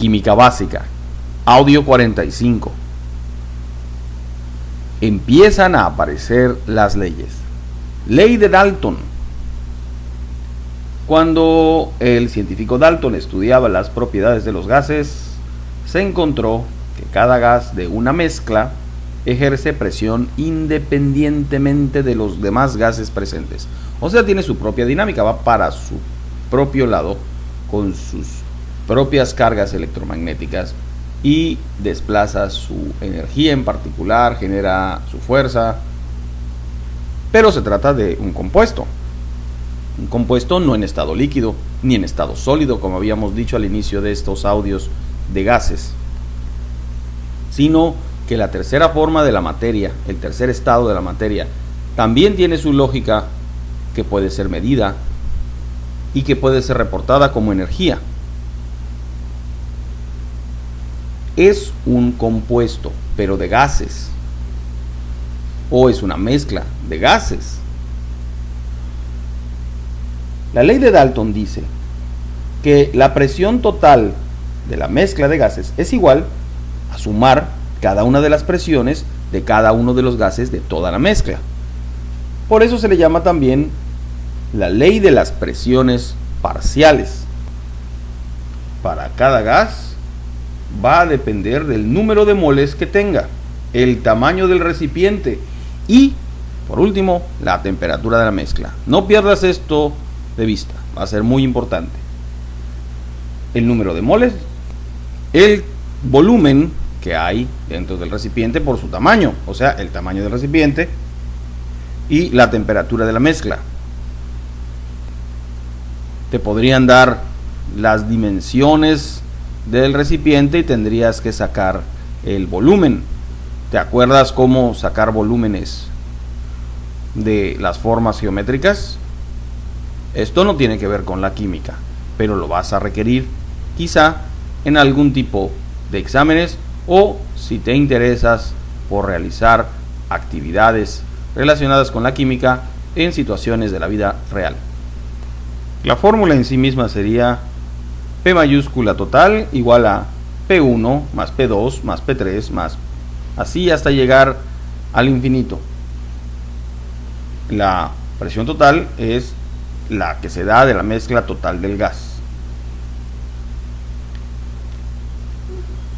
Química básica, audio 45. Empiezan a aparecer las leyes. Ley de Dalton. Cuando el científico Dalton estudiaba las propiedades de los gases, se encontró que cada gas de una mezcla ejerce presión independientemente de los demás gases presentes. O sea, tiene su propia dinámica, va para su propio lado con sus propias cargas electromagnéticas y desplaza su energía en particular, genera su fuerza. Pero se trata de un compuesto no en estado líquido ni en estado sólido, como habíamos dicho al inicio de estos audios de gases, sino que la tercera forma de la materia, el tercer estado de la materia, también tiene su lógica, que puede ser medida y que puede ser reportada como energía. Es un compuesto, pero de gases, o es una mezcla de gases. La ley de Dalton dice que la presión total de la mezcla de gases es igual a sumar cada una de las presiones de cada uno de los gases de toda la mezcla. Por eso se le llama también la ley de las presiones parciales. Para cada gas va a depender del número de moles que tenga, el tamaño del recipiente y, por último, la temperatura de la mezcla. No pierdas esto de vista, va a ser muy importante. El número de moles, el volumen que hay dentro del recipiente por su tamaño, o sea, el tamaño del recipiente, y la temperatura de la mezcla. Te podrían dar las dimensiones del recipiente y tendrías que sacar el volumen. ¿Te acuerdas cómo sacar volúmenes de las formas geométricas? Esto no tiene que ver con la química, pero lo vas a requerir quizá en algún tipo de exámenes o si te interesas por realizar actividades relacionadas con la química en situaciones de la vida real. La fórmula en sí misma sería P mayúscula total igual a P1 más P2 más P3 más así hasta llegar al infinito. La presión total es la que se da de la mezcla total del gas.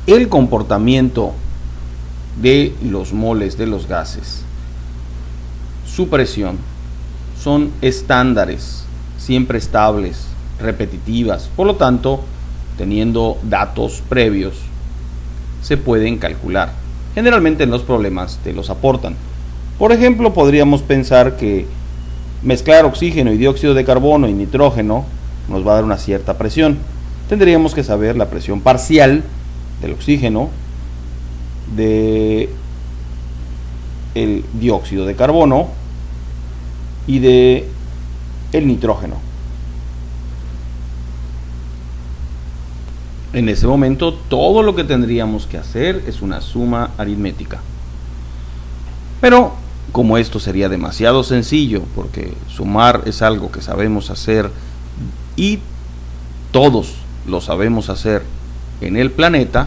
El comportamiento de los moles de los gases, su presión, son estándares, siempre estables, repetitivas. Por lo tanto, teniendo datos previos, se pueden calcular. Generalmente en los problemas te los aportan. Por ejemplo, podríamos pensar que mezclar oxígeno y dióxido de carbono y nitrógeno nos va a dar una cierta presión. Tendríamos que saber la presión parcial del oxígeno, de el dióxido de carbono y de el nitrógeno. En ese momento todo lo que tendríamos que hacer es una suma aritmética. Pero como esto sería demasiado sencillo, porque sumar es algo que sabemos hacer y todos lo sabemos hacer en el planeta,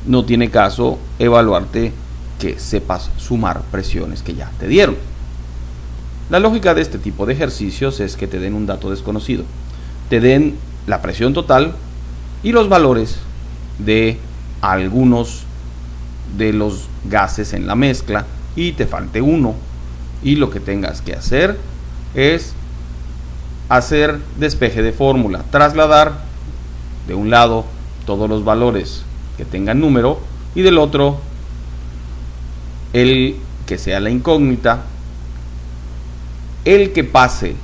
no tiene caso evaluarte que sepas sumar presiones que ya te dieron. La lógica de este tipo de ejercicios es que te den un dato desconocido, te den la presión total y los valores de algunos de los gases en la mezcla y te falte uno, y lo que tengas que hacer es hacer despeje de fórmula, trasladar de un lado todos los valores que tengan número y del otro el que sea la incógnita, el que pase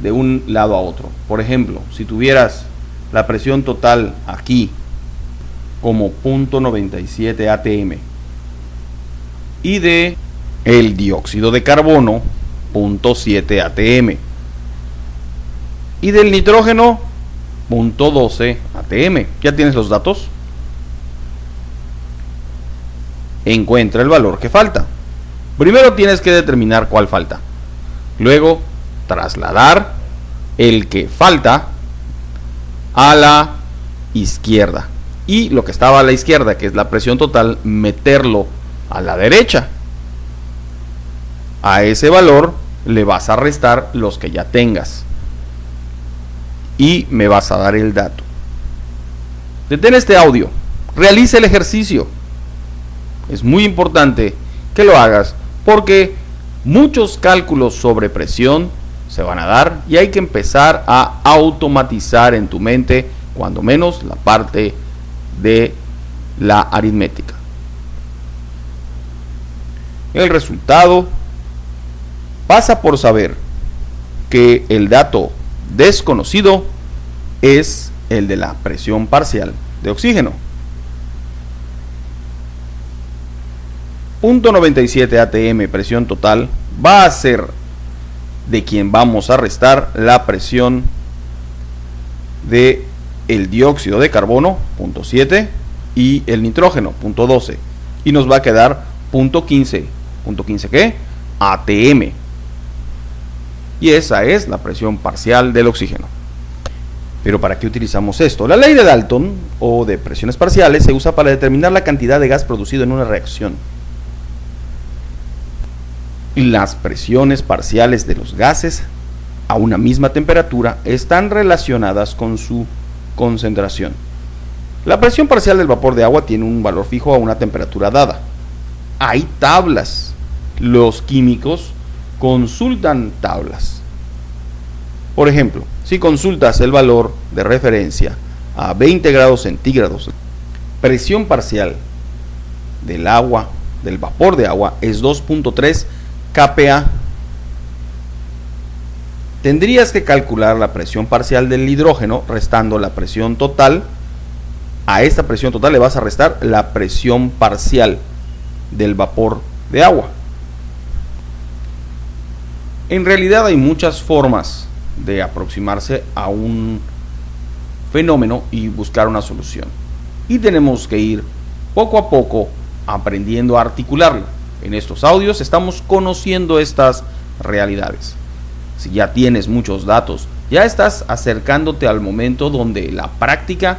de un lado a otro. Por ejemplo, si tuvieras la presión total aquí como 0.97 atm y de el dióxido de carbono 0.7 atm y del nitrógeno 0.12 atm, ¿ya tienes los datos? Encuentra el valor que falta. Primero tienes que determinar cuál falta, luego trasladar el que falta a la izquierda. Y lo que estaba a la izquierda, que es la presión total, meterlo a la derecha. A ese valor le vas a restar los que ya tengas. Y me vas a dar el dato. Detén este audio. Realiza el ejercicio. Es muy importante que lo hagas porque muchos cálculos sobre presión se van a dar y hay que empezar a automatizar en tu mente, cuando menos, la parte de la aritmética. El resultado pasa por saber que el dato desconocido es el de la presión parcial de oxígeno. 0.97 atm presión total va a ser de quien vamos a restar la presión de el dióxido de carbono, 0.7, y el nitrógeno, 0.12, y nos va a quedar 0.15. ¿0.15 qué? atm. Y esa es la presión parcial del oxígeno. Pero ¿para qué utilizamos esto? La ley de Dalton, o de presiones parciales, se usa para determinar la cantidad de gas producido en una reacción. Las presiones parciales de los gases a una misma temperatura están relacionadas con su concentración. La presión parcial del vapor de agua tiene un valor fijo a una temperatura dada. Hay tablas. Los químicos consultan tablas. Por ejemplo, si consultas el valor de referencia a 20 grados centígrados, presión parcial del agua, del vapor de agua, es 2.3 kPa. Tendrías que calcular la presión parcial del hidrógeno restando la presión total. A esta presión total le vas a restar la presión parcial del vapor de agua. En realidad hay muchas formas de aproximarse a un fenómeno y buscar una solución. Y tenemos que ir poco a poco aprendiendo a articularlo. En estos audios estamos conociendo estas realidades. Si ya tienes muchos datos, ya estás acercándote al momento donde la práctica